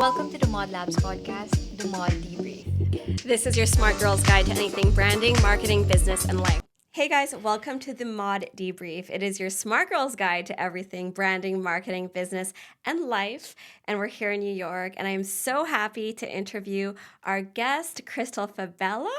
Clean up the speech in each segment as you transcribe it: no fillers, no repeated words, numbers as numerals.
Welcome to the Mod Labs podcast, the Mod Debrief. This is your smart girl's guide to anything branding, marketing, business, and life. Hey guys, welcome to the Mod Debrief. It is your smart girl's guide to everything branding, marketing, business, and life. And we're here in New York, and I'm so happy to interview our guest, Krystl Fabella.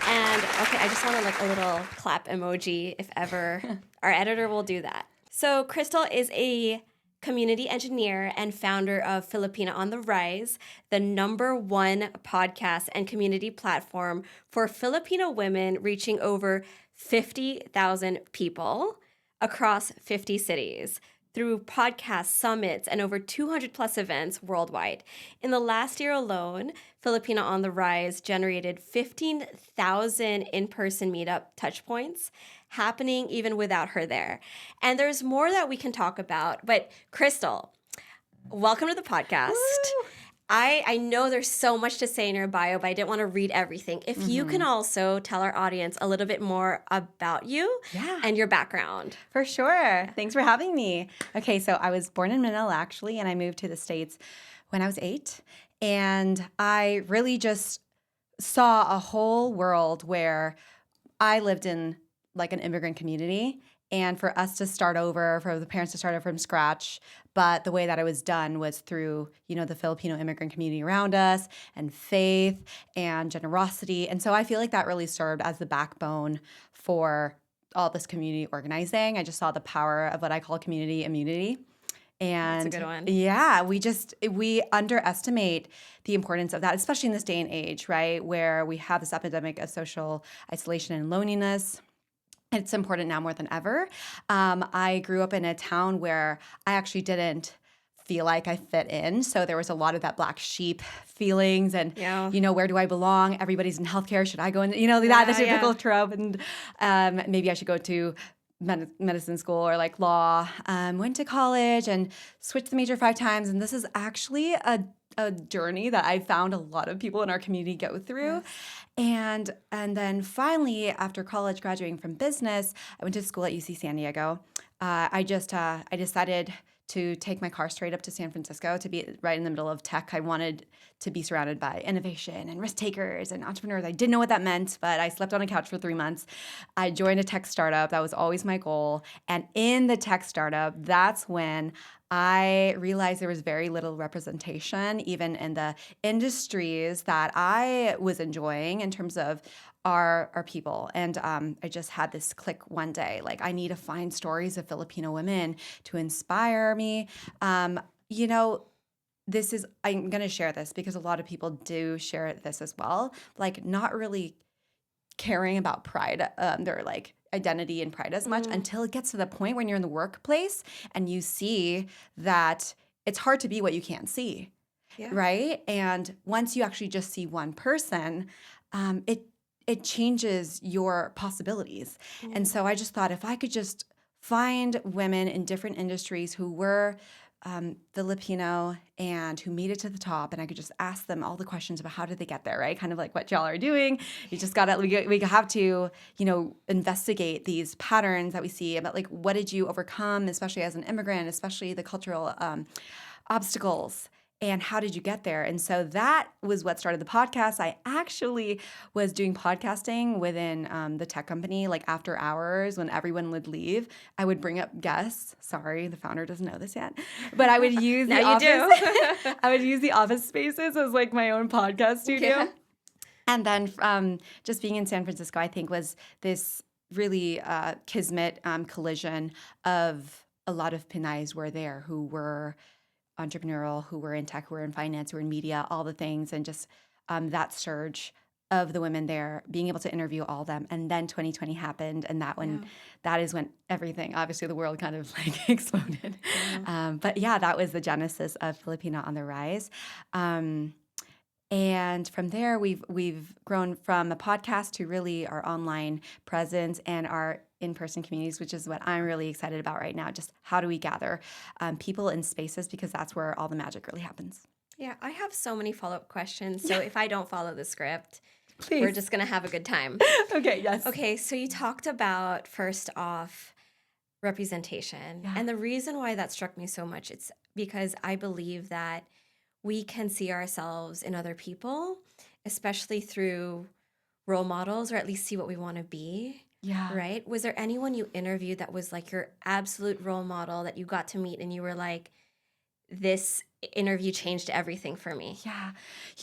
And okay, I just want a little clap emoji if ever our editor will do that. So Krystl is a community engineer and founder of Filipina on the Rise, the #1 podcast and community platform for Filipino women, reaching over 50,000 people across 50 cities through podcasts, summits, and over 200 plus events worldwide. In the last year alone, Filipina on the Rise generated 15,000 in-person meetup touchpoints, happening even without her there. And there's more that we can talk about, but Krystl, welcome to the podcast. Woo! I know there's so much to say in your bio, but I didn't want to read everything. If you can also tell our audience a little bit more about you and your background. For sure. Thanks for having me. Okay, so I was born in Manila, actually, and I moved to the States when I was 8. And I really just saw a whole world where I lived in like an immigrant community, and for us to start over, for the parents to start over from scratch. But the way that it was done was through, the Filipino immigrant community around us, and faith and generosity. And so I feel like that really served as the backbone for all this community organizing. I just saw the power of what I call community immunity. And that's a good one. Yeah, we underestimate the importance of that, especially in this day and age, right? Where we have this epidemic of social isolation and loneliness. It's important now more than ever. I grew up in a town where I actually didn't feel like I fit in. So there was a lot of that black sheep feelings and, where do I belong? Everybody's in healthcare. Should I go in? The typical trope. And maybe I should go to medicine school or like law. Went to college and switched the major 5 times. And this is actually a journey that I found a lot of people in our community go through. Yes. And then finally, after college, graduating from business, I went to school at UC San Diego. I decided to take my car straight up to San Francisco to be right in the middle of tech. I wanted to be surrounded by innovation and risk takers and entrepreneurs. I didn't know what that meant, but I slept on a couch for 3 months. I joined a tech startup. That was always my goal. And in the tech startup, that's when I realized there was very little representation, even in the industries that I was enjoying in terms of our people. And I just had this click one day, like I need to find stories of Filipino women to inspire me. I'm going to share this because a lot of people do share this as well, like not really caring about pride, their like identity and pride as much until it gets to the point when you're in the workplace and you see that it's hard to be what you can't see, right? And once you actually just see one person, it changes your possibilities. And so I just thought if I could just find women in different industries who were Filipino and who made it to the top, and I could just ask them all the questions about how did they get there, right? Kind of like what y'all are doing. You just we have to, investigate these patterns that we see about like what did you overcome, especially as an immigrant, especially the cultural obstacles. And how did you get there? And so that was what started the podcast. I actually was doing podcasting within the tech company, like after hours when everyone would leave. I would bring up guests. Sorry, the founder doesn't know this yet. But I would use the office. I would use the office spaces as like my own podcast studio. Yeah. And then just being in San Francisco, I think was this really kismet collision of a lot of Pinays were there who were entrepreneurial, who were in tech, who were in finance, who were in media, all the things, and just that surge of the women there, being able to interview all of them. And then 2020 happened, and that is when everything, obviously the world kind of like exploded. Yeah. But that was the genesis of Filipina on the Rise. And from there, we've grown from a podcast to really our online presence and our in-person communities, which is what I'm really excited about right now. Just how do we gather people in spaces, because that's where all the magic really happens. Yeah, I have so many follow-up questions. So if I don't follow the script, we're just going to have a good time. Okay, yes. Okay, so you talked about, first off, representation. Yeah. And the reason why that struck me so much, it's because I believe that we can see ourselves in other people, especially through role models, or at least see what we want to be. Yeah. Right? Was there anyone you interviewed that was like your absolute role model that you got to meet and you were like, this interview changed everything for me? Yeah.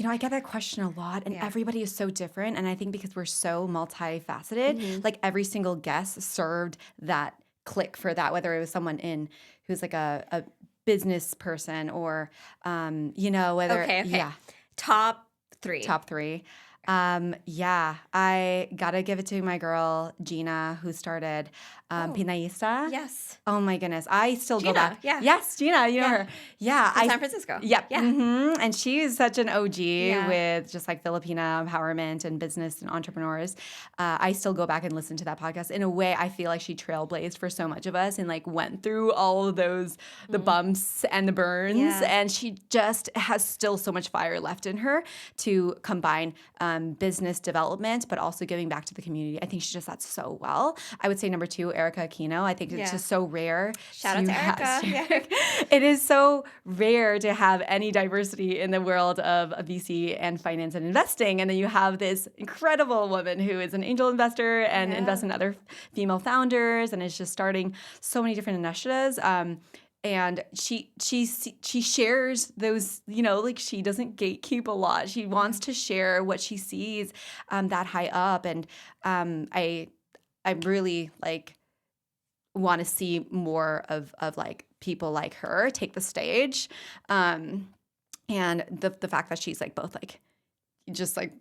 I get that question a lot, and everybody is so different. And I think because we're so multifaceted, like every single guest served that click for that, whether it was someone who's like a business person or, whether, Okay. Top 3. Top 3. I gotta give it to my girl Gina, who started Pinaista. Yes. Oh my goodness, I still go Gina, back. yeah. Yes, Gina, you know her. Yeah, From San Francisco. Yep. Yeah. And she is such an OG with just like Filipina empowerment and business and entrepreneurs. I still go back and listen to that podcast. In a way, I feel like she trailblazed for so much of us and like went through all of those, the bumps and the burns. Yeah. And she just has still so much fire left in her to combine business development, but also giving back to the community. I think she does that so well. I would say number 2, Erica Aquino. I think it's just so rare. Shout out to Erica. It is so rare to have any diversity in the world of VC and finance and investing. And then you have this incredible woman who is an angel investor and invests in other female founders and is just starting so many different initiatives. And she shares those, like she doesn't gatekeep a lot. She wants to share what she sees that high up. And I really like want to see more of like people like her take the stage. And the fact that she's like both like just like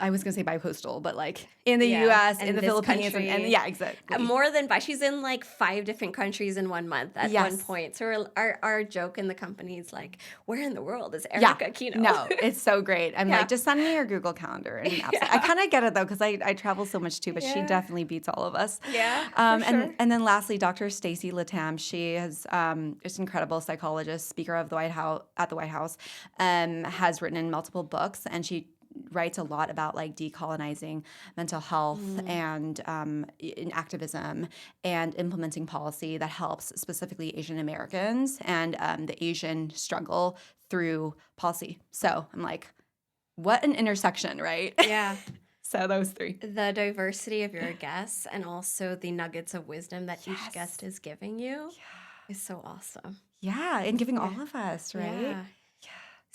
I was going to say bi-coastal, but like in the U.S., in the Philippines, and exactly. More than she's in like 5 different countries in 1 month at one point. So our joke in the company is like, where in the world is Erica Aquino? No, it's so great. I'm like, just send me your Google Calendar. And I kind of get it though, because I travel so much too, but she definitely beats all of us. Yeah, for sure. And then lastly, Dr. Stacey Latam. She is an incredible psychologist, speaker of the White House, has written in multiple books, and she writes a lot about like decolonizing mental health and in activism and implementing policy that helps specifically Asian Americans and the Asian struggle through policy. So I'm like, what an intersection, right? Yeah. So those 3. The diversity of your guests and also the nuggets of wisdom that each guest is giving you is so awesome. Yeah, and giving all of us, right? Yeah.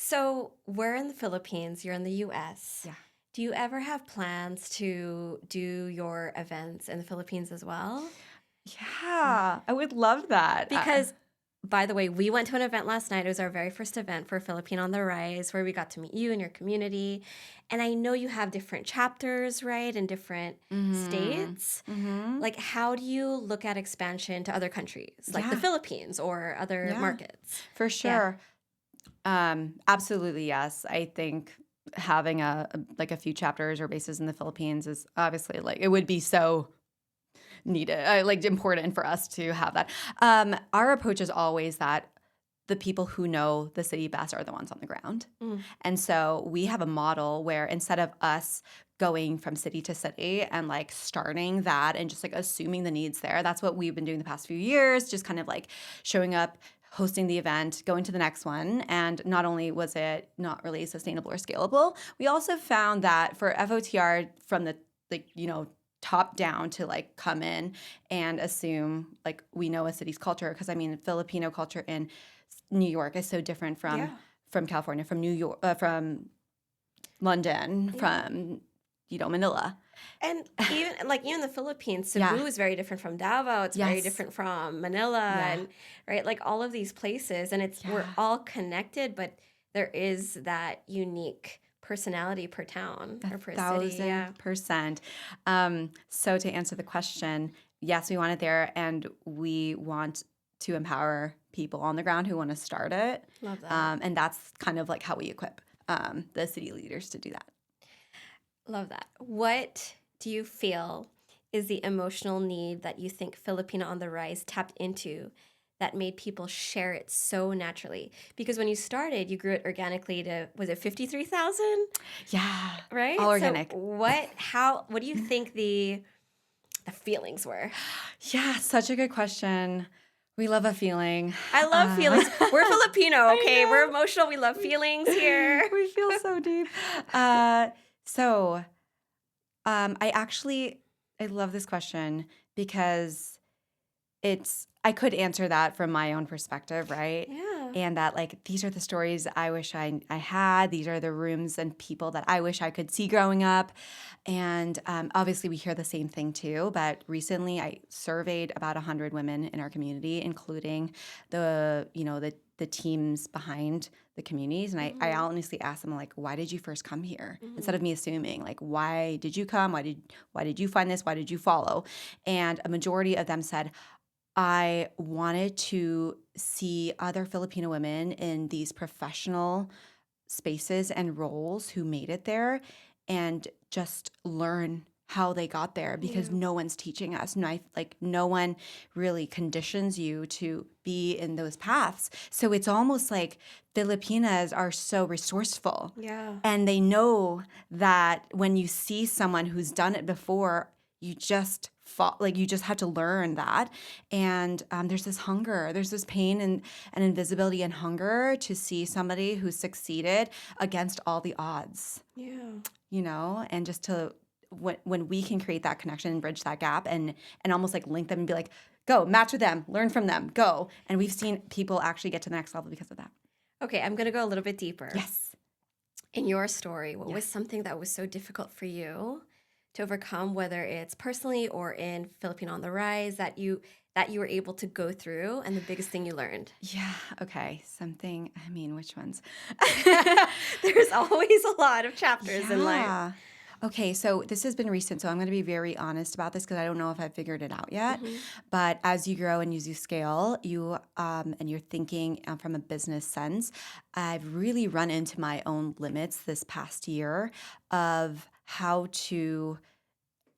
So we're in the Philippines, you're in the U.S. Yeah. Do you ever have plans to do your events in the Philippines as well? Yeah, I would love that. Because, by the way, we went to an event last night. It was our very first event for Filipina on the Rise, where we got to meet you and your community. And I know you have different chapters, right, in different states. Like, how do you look at expansion to other countries, like the Philippines or other markets? For sure. Absolutely, yes. I think having a few chapters or bases in the Philippines is obviously like it would be so needed, like important for us to have that. Our approach is always that the people who know the city best are the ones on the ground. And so we have a model where instead of us going from city to city and like starting that and just like assuming the needs there, that's what we've been doing the past few years, just kind of like showing up, hosting the event, going to the next one. And not only was it not really sustainable or scalable, we also found that for FOTR from the top down to like come in and assume like we know a city's culture, because I mean Filipino culture in New York is so different from California, from New York, from London, from Manila. And even the Philippines, Cebu is very different from Davao. It's very different from Manila, and right, like all of these places, and we're all connected, but there is that unique personality per town or per city. 1,000%. So to answer the question, yes, we want it there, and we want to empower people on the ground who want to start it. Love that. And that's kind of like how we equip the city leaders to do that. Love that. What do you feel is the emotional need that you think Filipina on the Rise tapped into that made people share it so naturally? Because when you started, you grew it organically to, was it 53,000? Yeah. Right? All organic. So what do you think the feelings were? Yeah, such a good question. We love a feeling. I love feelings. We're Filipino, okay? We're emotional. We love feelings here. We feel so deep. I love this question because I could answer that from my own perspective, right? Yeah. And that like these are the stories I wish I had. These are the rooms and people that I wish I could see growing up. And obviously we hear the same thing too. But recently I surveyed about 100 women in our community, including the teams behind the communities. And I honestly asked them like, why did you first come here? Instead of me assuming like, why did you come? Why did you find this? Why did you follow? And a majority of them said, I wanted to see other Filipino women in these professional spaces and roles who made it there and just learn how they got there because no one's teaching us. No one really conditions you to be in those paths. So it's almost like Filipinas are so resourceful. Yeah. And they know that when you see someone who's done it before, you just you just have to learn that. And there's this hunger, there's this pain and invisibility and hunger to see somebody who succeeded against all the odds. Yeah. And just to when we can create that connection and bridge that gap and almost like link them and be like, go match with them, learn from them, go. And we've seen people actually get to the next level because of that. Okay, I'm going to go a little bit deeper. Yes. In your story, what was something that was so difficult for you to overcome, whether it's personally or in Filipino on the Rise, that you were able to go through, and the biggest thing you learned? Yeah. Okay. Which ones? There's always a lot of chapters in life. Okay, so this has been recent, so I'm going to be very honest about this because I don't know if I've figured it out yet. But as you grow and as you scale, and you're thinking from a business sense, I've really run into my own limits this past year of how to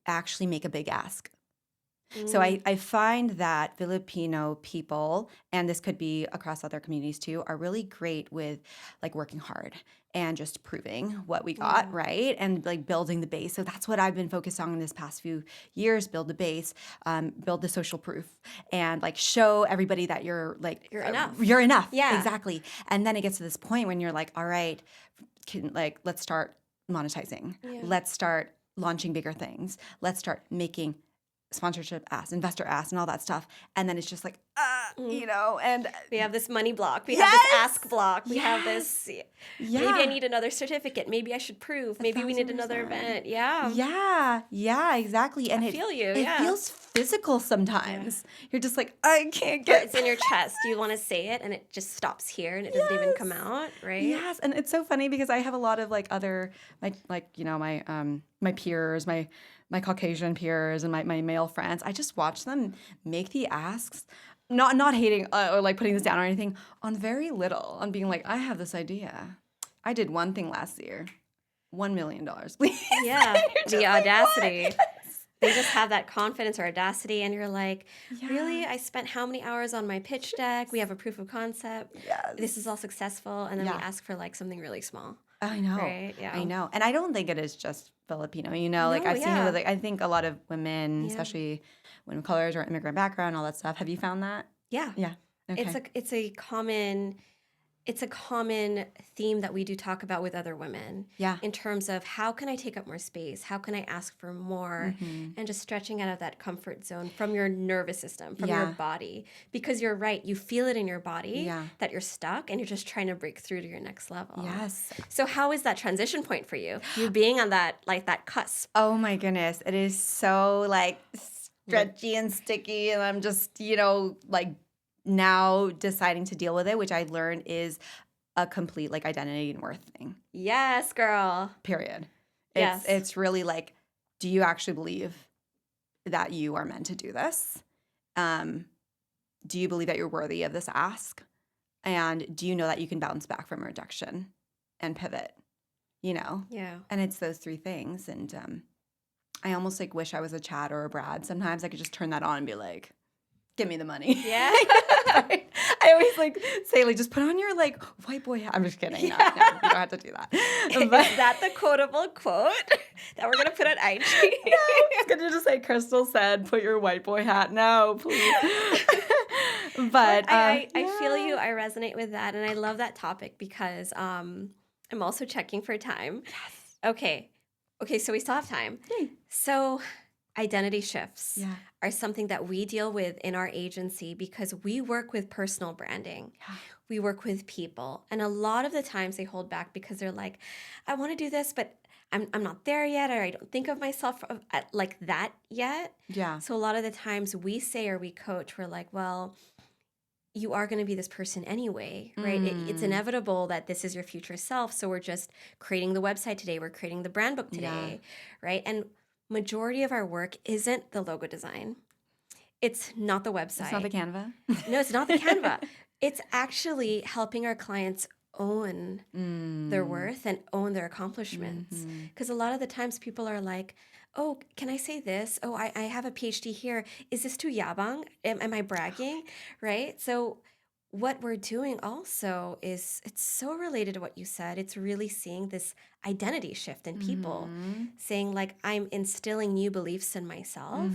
actually make a big ask. So I find that Filipino people, and this could be across other communities too, are really great with like working hard and just proving what we got, right? And like building the base. So that's what I've been focused on in this past few years, build the base, build the social proof, and like show everybody that you're enough. You're enough. Yeah. Exactly. And then it gets to this point when you're like, all right, let's start monetizing. Yeah. Let's start launching bigger things. Let's start making sponsorship asks, investor asks, and all that stuff. And then it's just like, and we have this money block. We have this ask block. We have this, maybe I need another certificate. Maybe I should prove. Maybe we need another event. Yeah. Yeah, exactly. And I feel you. It feels physical sometimes. Yeah. You're just like, I can't get it's in your chest. You want to say it and it just stops here and it doesn't even come out, right? Yes. And it's so funny because I have a lot of like other, my peers, my Caucasian peers and my male friends. I just watch them make the asks, not hating or like putting this down or anything, on very little, on being like, I have this idea. I did one thing last year, $1 million, please. Yeah, the audacity. Like, they just have that confidence or audacity, and you're like, really? I spent how many hours on my pitch deck? We have a proof of concept. Yes. This is all successful, and then we ask for like something really small. I know. Right? Yeah. I know. And I don't think it is just Filipino, I've seen it with, I think a lot of women, especially women of colors or immigrant background, all that stuff. Have you found that? Yeah. Yeah. Okay. It's a common theme that we do talk about with other women. Yeah. In terms of how can I take up more space? How can I ask for more? And just stretching out of that comfort zone from your nervous system, from your body. Because you're right, you feel it in your body that you're stuck and you're just trying to break through to your next level. Yes. So how is that transition point for you? You being on that cusp. Oh my goodness. It is so stretchy and sticky, and I'm just, now deciding to deal with it, which I learned is a complete identity and worth thing. Yes, girl. Period. Yes. It's really do you actually believe that you are meant to do this? Do you believe that you're worthy of this ask? And do you know that you can bounce back from rejection and pivot? Yeah. And it's those three things. And I almost wish I was a Chad or a Brad. Sometimes I could just turn that on and be like, give me the money. Yeah. I always say just put on your white boy hat. I'm just kidding. No, you don't have to do that. But, is that the quotable quote that we're gonna put on IG? No, it's gonna just say Krystl said, put your white boy hat. No, please. But I feel you. I resonate with that. And I love that topic because I'm also checking for time. Yes. Okay. Okay, so we still have time. Yay. So identity shifts Yeah. are something that we deal with in our agency because we work with personal branding. Yeah. We work with people. And a lot of the times they hold back because they're like, I want to do this, but I'm not there yet, or I don't think of myself like that yet. Yeah. So a lot of the times we say or we coach, we're like, well, you are going to be this person anyway, right? It's inevitable that this is your future self. So we're just creating the website today. We're creating the brand book today, right? And majority of our work isn't the logo design. It's not the website. It's not the Canva. No, it's not the Canva. It's actually helping our clients own their worth and own their accomplishments. Because a lot of the times people are like, oh, can I say this? Oh, I have a PhD here. Is this too yabang? Am I bragging? Right? So what we're doing also is it's so related to what you said. It's really seeing this identity shift in people, saying like, I'm instilling new beliefs in myself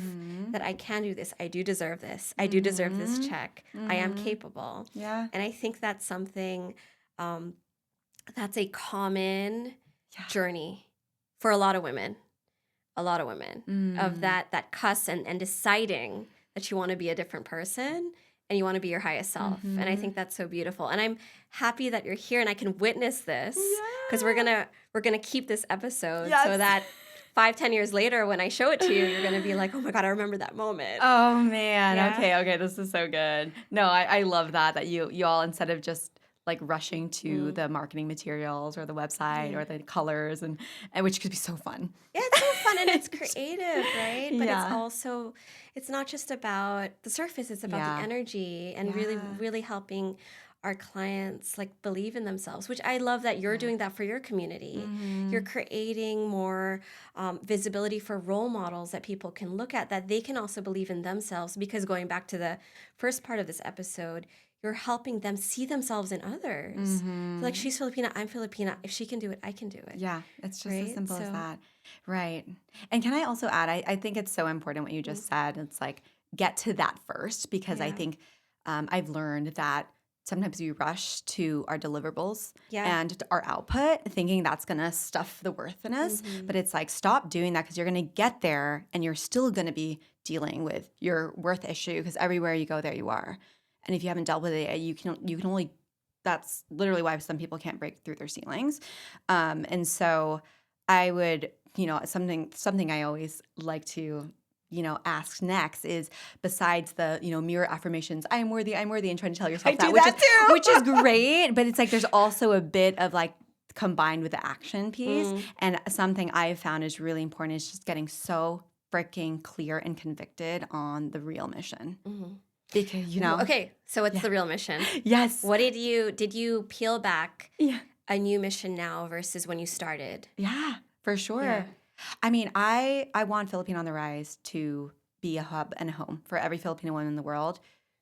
that I can do this. I do deserve this. I do deserve this check. I am capable. Yeah. And I think that's something that's a common journey for a lot of women. Of that cusp and deciding that you want to be a different person and you want to be your highest self. And I think that's so beautiful. And I'm happy that you're here and I can witness this because we're gonna keep this episode so that 5-10 years later when I show it to you, you're gonna be like, oh my God, I remember that moment. Oh man. Yeah. Okay, this is so good. No, I love that you all, instead of just like rushing to the marketing materials or the website or the colors and which could be so fun. Yeah, it's so fun and it's creative, right? But Yeah. it's also, it's not just about the surface, it's about the energy and really helping our clients like believe in themselves, which I love that you're doing that for your community. You're creating more visibility for role models that people can look at, that they can also believe in themselves, because going back to the first part of this episode, you're helping them see themselves in others. Like, she's Filipina, I'm Filipina. If she can do it, I can do it. Yeah, it's just as Right? simple as So- that. Right. And can I also add, I think it's so important what you just said. It's like, get to that first, because I think I've learned that sometimes we rush to our deliverables and to our output, thinking that's going to stuff the worth in us. But it's like, stop doing that, because you're going to get there and you're still going to be dealing with your worth issue, because everywhere you go, there you are. And if you haven't dealt with it, you can only, that's literally why some people can't break through their ceilings. And so I would, something I always like to, ask next is, besides the, mirror affirmations, I am worthy, and trying to tell yourself which is great. But it's like, there's also a bit of like combined with the action piece. And something I've found is really important is just getting so freaking clear and convicted on the real mission. Because, Okay, so what's the real mission? Yes. What did you peel back a new mission now versus when you started? Yeah, for sure. Yeah. I mean, I want Filipina on the Rise to be a hub and a home for every Filipino woman in the world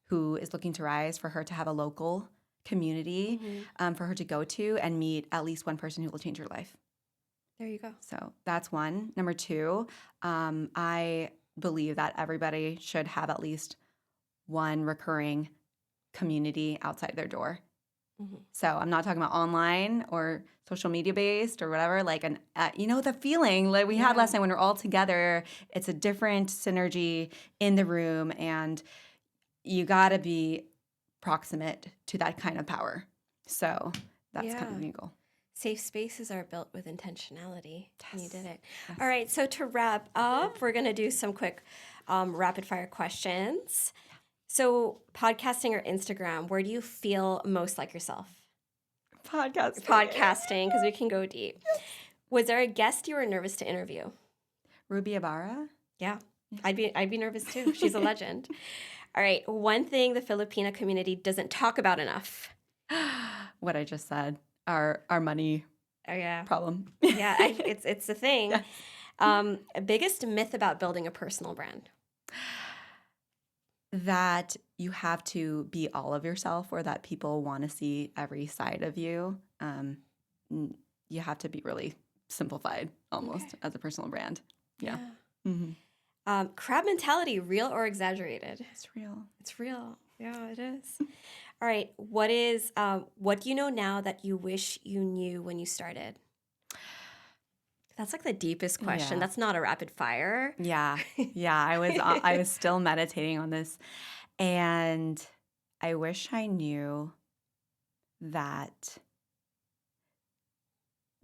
who is looking to rise, for her to have a local community, for her to go to and meet at least one person who will change her life. There you go. So that's one. Number two, I believe that everybody should have at least one recurring community outside their door. So I'm not talking about online or social media based or whatever, like the feeling like we had last night when we're all together. It's a different synergy in the room, and you got to be proximate to that kind of power. So that's kind of the goal. Safe spaces are built with intentionality. And you did it. All right, so to wrap up, we're going to do some quick rapid fire questions. So podcasting or Instagram, where do you feel most like yourself? Podcasting, because we can go deep. Was there a guest you were nervous to interview? Ruby Ibarra? Yeah, I'd be nervous too. She's a legend. All right, one thing the Filipina community doesn't talk about enough. What I just said, our money problem. Yeah, it's a thing. Biggest myth about building a personal brand? That you have to be all of yourself, or that people want to see every side of you. You have to be really simplified almost as a personal brand. Yeah. Crab mentality, real or exaggerated? It's real. It's real. Yeah, it is. All right. What do you know now that you wish you knew when you started? That's like the deepest question. Yeah. That's not a rapid fire. Yeah. Yeah. I was still meditating on this, and I wish I knew that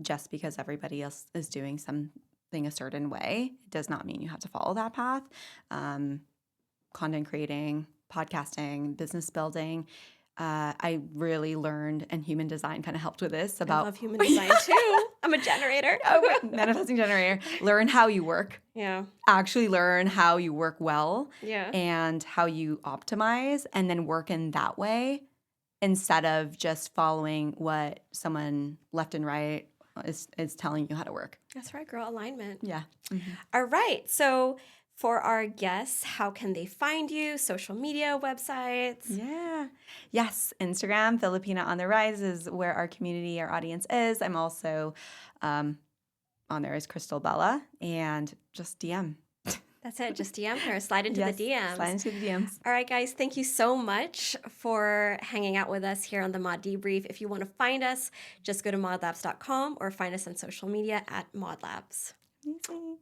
just because everybody else is doing something a certain way, it does not mean you have to follow that path. Content creating, podcasting, business building. I really learned, and human design kind of helped with this I about love human design too. I'm a generator. manifesting generator. Learn how you work. Yeah. Actually learn how you work well Yeah. and how you optimize, and then work in that way instead of just following what someone left and right is telling you how to work. That's right, girl. Alignment. Yeah. Mhm. All right. So for our guests, how can they find you? Social media, websites? Yeah. Yes. Instagram, Filipina on the Rise is where our community, our audience is. I'm also on there as Krystl Fabella, and just DM. That's it. Just DM her. Slide into Yes, the DMs. slide into the DMs. All right, guys. Thank you so much for hanging out with us here on the Mod Debrief. If you want to find us, just go to modlabs.com or find us on social media at modlabs. Amazing.